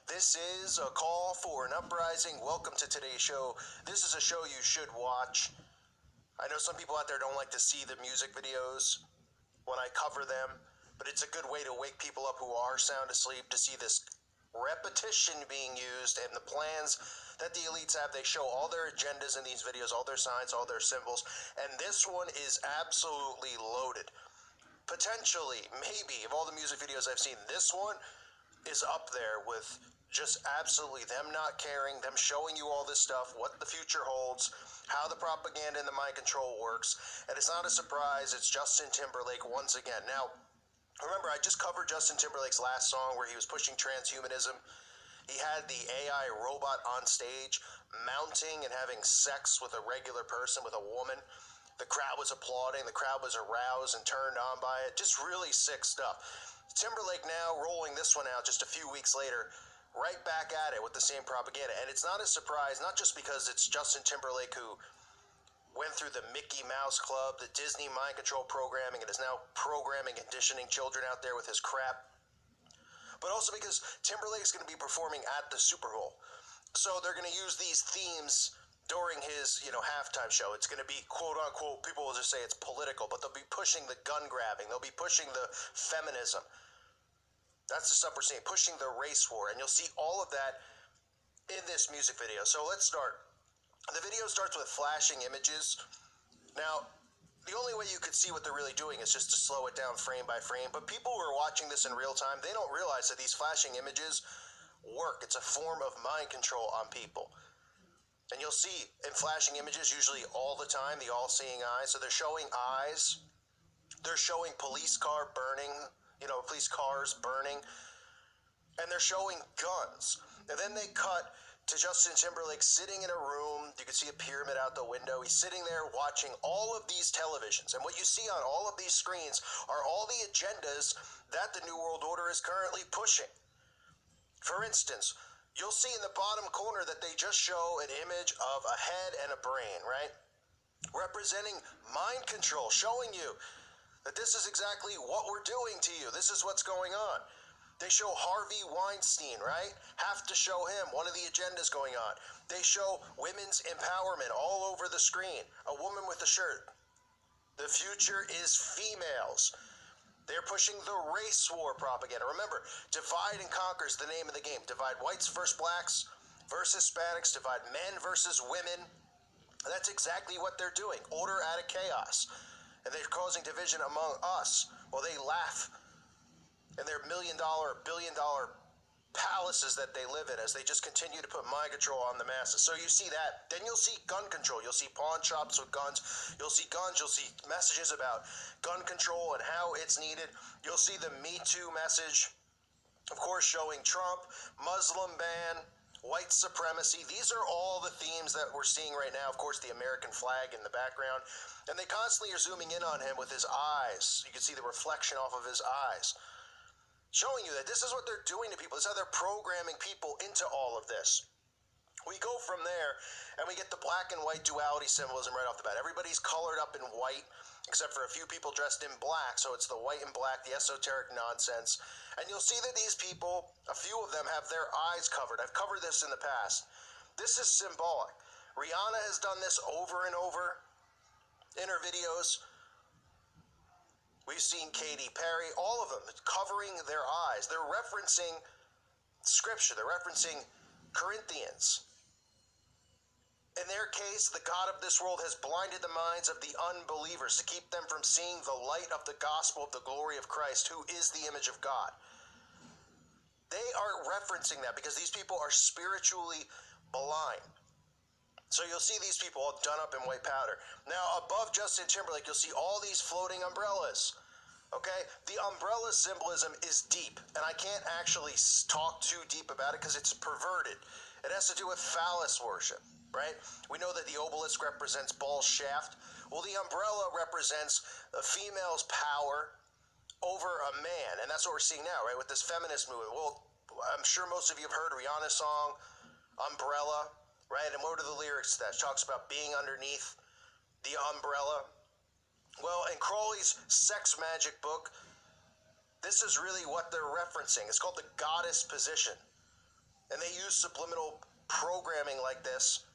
This is a call for an uprising. Welcome to today's show. This is a show you should watch. I know some people out there don't like to see the music videos when I cover them, but it's a good way to wake people up who are sound asleep to see this repetition being used and the plans that the elites have. They show all their agendas in these videos, all their signs, all their symbols, and this one is absolutely loaded. Potentially, maybe, of all the music videos I've seen, this one is up there with just absolutely them not caring, them showing you all this stuff, what the future holds, how the propaganda and the mind control works. And it's not a surprise, it's Justin Timberlake once again. Now, remember, I just covered Justin Timberlake's last song where he was pushing transhumanism. He had the AI robot on stage mounting and having sex with a regular person, with a woman. The crowd was applauding, the crowd was aroused and turned on by it. Just really sick stuff. Timberlake now rolling this one out just a few weeks later, right back at it with the same propaganda. And it's not a surprise, not just because it's Justin Timberlake who went through the Mickey Mouse Club, the Disney mind control programming, and is now programming and conditioning children out there with his crap, but also because Timberlake's going to be performing at the Super Bowl. So they're going to use these themes during his, halftime show. It's going to be, quote unquote, people will just say it's political, but they'll be pushing the gun grabbing. They'll be pushing the feminism. That's the stuff we're seeing, pushing the race war. And you'll see all of that in this music video. So let's start. The video starts with flashing images. Now, the only way you could see what they're really doing is just to slow it down frame by frame. But people who are watching this in real time, they don't realize that these flashing images work. It's a form of mind control on people. And you'll see in flashing images usually all the time, the all-seeing eye. So they're showing eyes. They're showing police car burning, police cars burning. And they're showing guns. And then they cut to Justin Timberlake sitting in a room. You can see a pyramid out the window. He's sitting there watching all of these televisions. And what you see on all of these screens are all the agendas that the New World Order is currently pushing. For instance, you'll see in the bottom corner that they just show an image of a head and a brain, right? Representing mind control, showing you that this is exactly what we're doing to you. This is what's going on. They show Harvey Weinstein, right? Have to show him, one of the agendas going on. They show women's empowerment all over the screen. A woman with a shirt. The future is females. They're pushing the race war propaganda. Remember, divide and conquer is the name of the game. Divide whites versus blacks versus Hispanics. Divide men versus women. That's exactly what they're doing. Order out of chaos. And they're causing division among us while they laugh in their $1 million, billion-dollar palaces that they live in as they just continue to put mind control on the masses. So you see that. Then you'll see gun control. You'll see pawn shops with guns. You'll see guns. You'll see messages about gun control and how it's needed. You'll see the Me Too message, of course, showing Trump, Muslim ban, white supremacy. These are all the themes that we're seeing right now. Of course, the American flag in the background. And they constantly are zooming in on him with his eyes. You can see the reflection off of his eyes, showing you that this is what they're doing to people. This is how they're programming people into all of this. We go from there, and we get the black and white duality symbolism right off the bat. Everybody's colored up in white, except for a few people dressed in black, so it's the white and black, the esoteric nonsense. And you'll see that these people, a few of them, have their eyes covered. I've covered this in the past. This is symbolic. Rihanna has done this over and over in her videos. We've seen Katy Perry, all of them covering their eyes. They're referencing scripture. They're referencing Corinthians. In their case, the God of this world has blinded the minds of the unbelievers to keep them from seeing the light of the gospel of the glory of Christ, who is the image of God. They are referencing that because these people are spiritually blind. So you'll see these people all done up in white powder. Now, above Justin Timberlake, you'll see all these floating umbrellas. Okay? The umbrella symbolism is deep, and I can't actually talk too deep about it because it's perverted. It has to do with phallus worship, right? We know that the obelisk represents Baal's shaft. Well, the umbrella represents a female's power over a man, and that's what we're seeing now, right, with this feminist movement. Well, I'm sure most of you have heard Rihanna's song, Umbrella, right? And what are the lyrics to that? It talks about being underneath the umbrella. Well, in Crowley's sex magic book, this is really what they're referencing. It's called the goddess position. And they use subliminal programming like this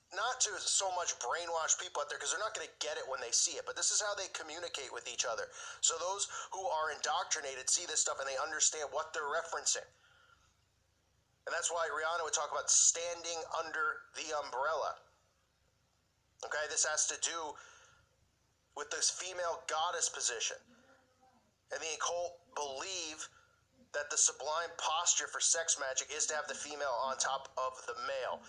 not to so much brainwash people out there, because they're not going to get it when they see it, but this is how they communicate with each other. So those who are indoctrinated see this stuff and they understand what they're referencing. And that's why Rihanna would talk about standing under the umbrella. Okay, this has to do with this female goddess position. And the occult believe that the sublime posture for sex magic is to have the female on top of the male.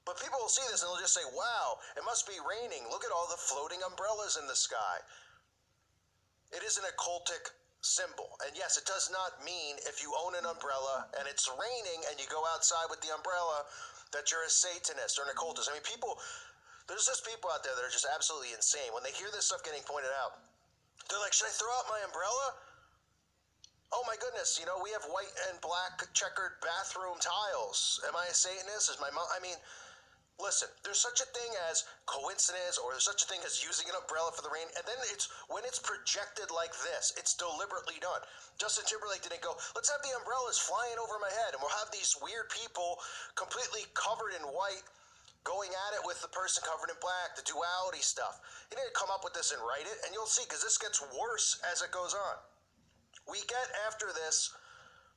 But people will see this and they'll just say, wow, it must be raining. Look at all the floating umbrellas in the sky. It is an occultic symbol. And yes, it does not mean if you own an umbrella and it's raining and you go outside with the umbrella that you're a Satanist or an occultist. I mean, there's just people out there that are just absolutely insane. When they hear this stuff getting pointed out, they're like, should I throw out my umbrella? Oh my goodness, we have white and black checkered bathroom tiles. Am I a Satanist? Is my mom? I mean, listen, there's such a thing as coincidence, or there's such a thing as using an umbrella for the rain, and then when it's projected like this, it's deliberately done. Justin Timberlake didn't go, let's have the umbrellas flying over my head, and we'll have these weird people completely covered in white going at it with the person covered in black, the duality stuff. He didn't come up with this and write it, and you'll see, because this gets worse as it goes on. We get after this,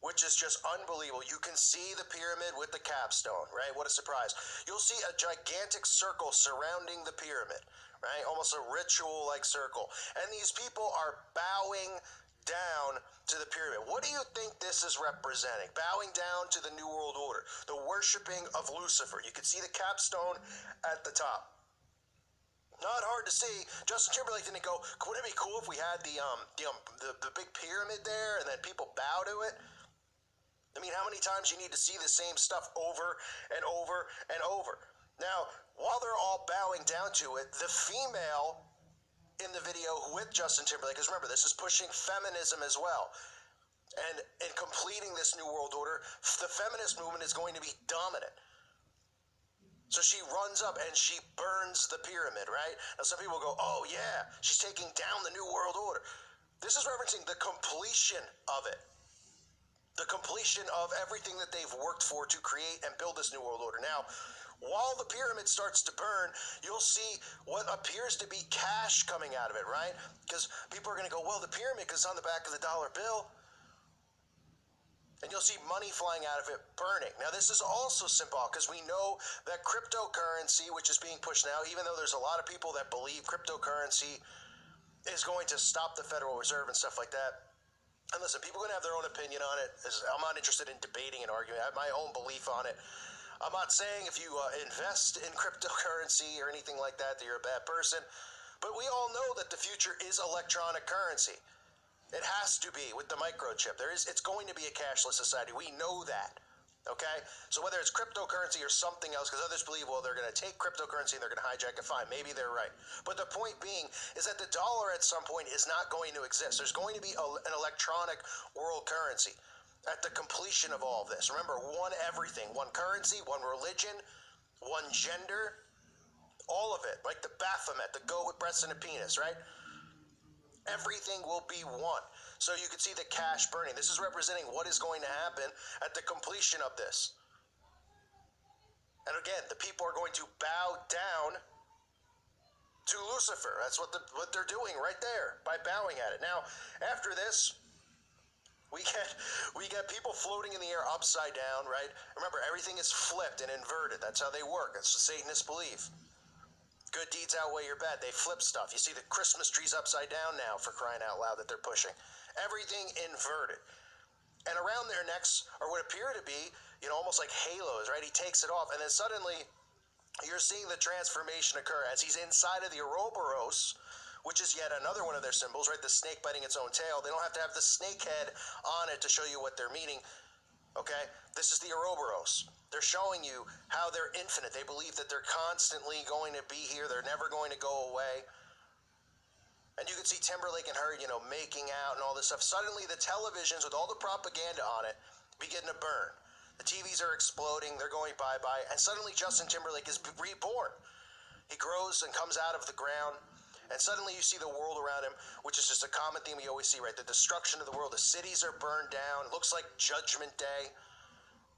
which is just unbelievable. You can see the pyramid with the capstone, right? What a surprise. You'll see a gigantic circle surrounding the pyramid, right? Almost a ritual-like circle. And these people are bowing down to the pyramid. What do you think this is representing? Bowing down to the New World Order, the worshiping of Lucifer. You can see the capstone at the top. Not hard to see. Justin Timberlake didn't go, wouldn't it be cool if we had the big pyramid there and then people bow to it? I mean, how many times you need to see the same stuff over and over and over? Now, while they're all bowing down to it, the female in the video with Justin Timberlake, because remember, this is pushing feminism as well. And in completing this New World Order, the feminist movement is going to be dominant. So she runs up and she burns the pyramid, right? Now some people go, oh yeah, she's taking down the New World Order. This is referencing the completion of it. The completion of everything that they've worked for to create and build this New World Order. Now, while the pyramid starts to burn, you'll see what appears to be cash coming out of it, right? Because people are going to go, well, the pyramid is on the back of the dollar bill. And you'll see money flying out of it burning. Now, this is also symbolic because we know that cryptocurrency, which is being pushed now, even though there's a lot of people that believe cryptocurrency is going to stop the Federal Reserve and stuff like that. And listen, people are going to have their own opinion on it. I'm not interested in debating and arguing. I have my own belief on it. I'm not saying if you invest in cryptocurrency or anything like that, that you're a bad person. But we all know that the future is electronic currency. It has to be with the microchip. It's going to be a cashless society. We know that. Okay? So whether it's cryptocurrency or something else, because others believe, well, they're going to take cryptocurrency and they're going to hijack it, fine. Maybe they're right. But the point being is that the dollar at some point is not going to exist. There's going to be an electronic world currency at the completion of all of this. Remember, one everything. One currency, one religion, one gender, all of it. Like the Baphomet, the goat with breasts and a penis, right? Everything will be one. So you can see the cash burning. This is representing what is going to happen at the completion of this. And again, the people are going to bow down to Lucifer. That's what they're doing right there by bowing at it. Now, after this, we get people floating in the air upside down, right? Remember, everything is flipped and inverted. That's how they work. That's the Satanist belief. Good deeds outweigh your bad. They flip stuff. You see the Christmas trees upside down now, for crying out loud, that they're pushing. Everything inverted. And around their necks are what appear to be, almost like halos, right? He takes it off, and then suddenly you're seeing the transformation occur as he's inside of the Ouroboros, which is yet another one of their symbols, right? The snake biting its own tail. They don't have to have the snake head on it to show you what they're meaning, okay? This is the Ouroboros. They're showing you how they're infinite. They believe that they're constantly going to be here. They're never going to go away. And you can see Timberlake and her, making out and all this stuff. Suddenly the televisions with all the propaganda on it begin to burn. The TVs are exploding. They're going bye-bye. And suddenly Justin Timberlake is reborn. He grows and comes out of the ground. And suddenly you see the world around him, which is just a common theme we always see, right? The destruction of the world. The cities are burned down. It looks like Judgment Day.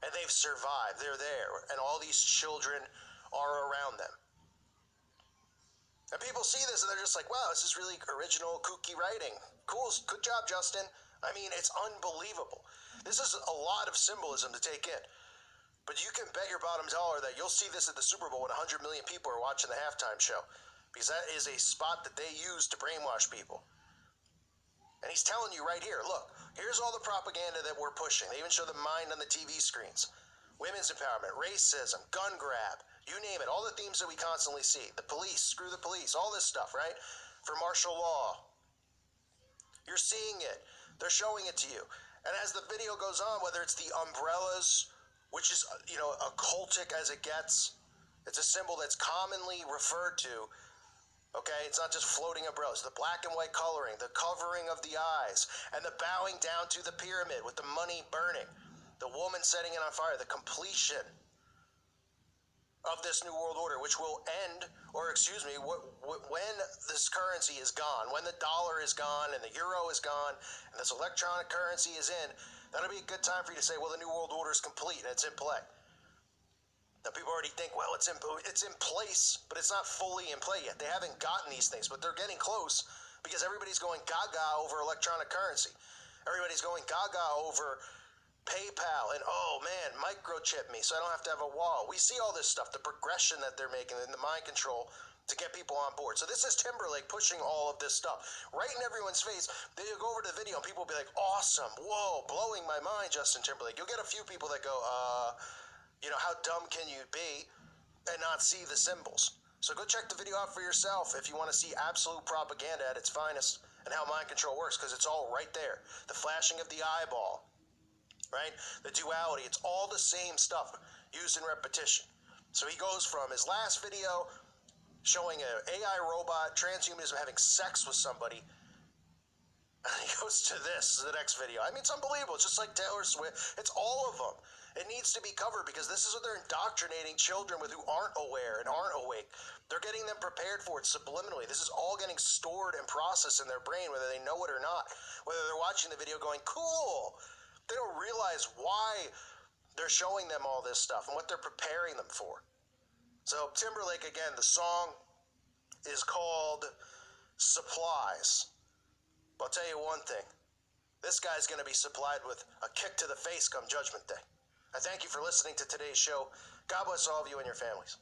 And they've survived. They're there. And all these children are around them. And people see this and they're just like, wow, this is really original, kooky writing. Cool. Good job, Justin. I mean, it's unbelievable. This is a lot of symbolism to take in. But you can bet your bottom dollar that you'll see this at the Super Bowl when 100 million people are watching the halftime show. Because that is a spot that they use to brainwash people. And he's telling you right here, look, here's all the propaganda that we're pushing. They even show the mind on the TV screens. Women's empowerment, racism, gun grab, you name it. All the themes that we constantly see. The police, screw the police, all this stuff, right? For martial law. You're seeing it. They're showing it to you. And as the video goes on, whether it's the umbrellas, which is, occultic as it gets, it's a symbol that's commonly referred to. Okay, it's not just floating umbrellas. The black and white coloring, the covering of the eyes, and the bowing down to the pyramid with the money burning, the woman setting it on fire, the completion of this new world order, which will end, when this currency is gone, when the dollar is gone and the euro is gone and this electronic currency is in, that'll be a good time for you to say, well, the new world order is complete and it's in play. Now, people already think, well, it's in place, but it's not fully in play yet. They haven't gotten these things, but they're getting close because everybody's going gaga over electronic currency. Everybody's going gaga over PayPal and, oh man, microchip me so I don't have to have a wall. We see all this stuff, the progression that they're making and the mind control to get people on board. So this is Timberlake pushing all of this stuff right in everyone's face. Then you go over to the video and people will be like, awesome, whoa, blowing my mind, Justin Timberlake. You'll get a few people that go, how dumb can you be and not see the symbols? So go check the video out for yourself if you want to see absolute propaganda at its finest and how mind control works, because it's all right there. The flashing of the eyeball, right? The duality, it's all the same stuff used in repetition. So he goes from his last video showing an AI robot, transhumanism, having sex with somebody, and he goes to the next video. I mean, it's unbelievable. It's just like Taylor Swift. It's all of them. It needs to be covered because this is what they're indoctrinating children with who aren't aware and aren't awake. They're getting them prepared for it subliminally. This is all getting stored and processed in their brain, whether they know it or not. Whether they're watching the video going, cool. They don't realize why they're showing them all this stuff and what they're preparing them for. So Timberlake, again, the song is called Supplies. But I'll tell you one thing. This guy's going to be supplied with a kick to the face come Judgment Day. I thank you for listening to today's show. God bless all of you and your families.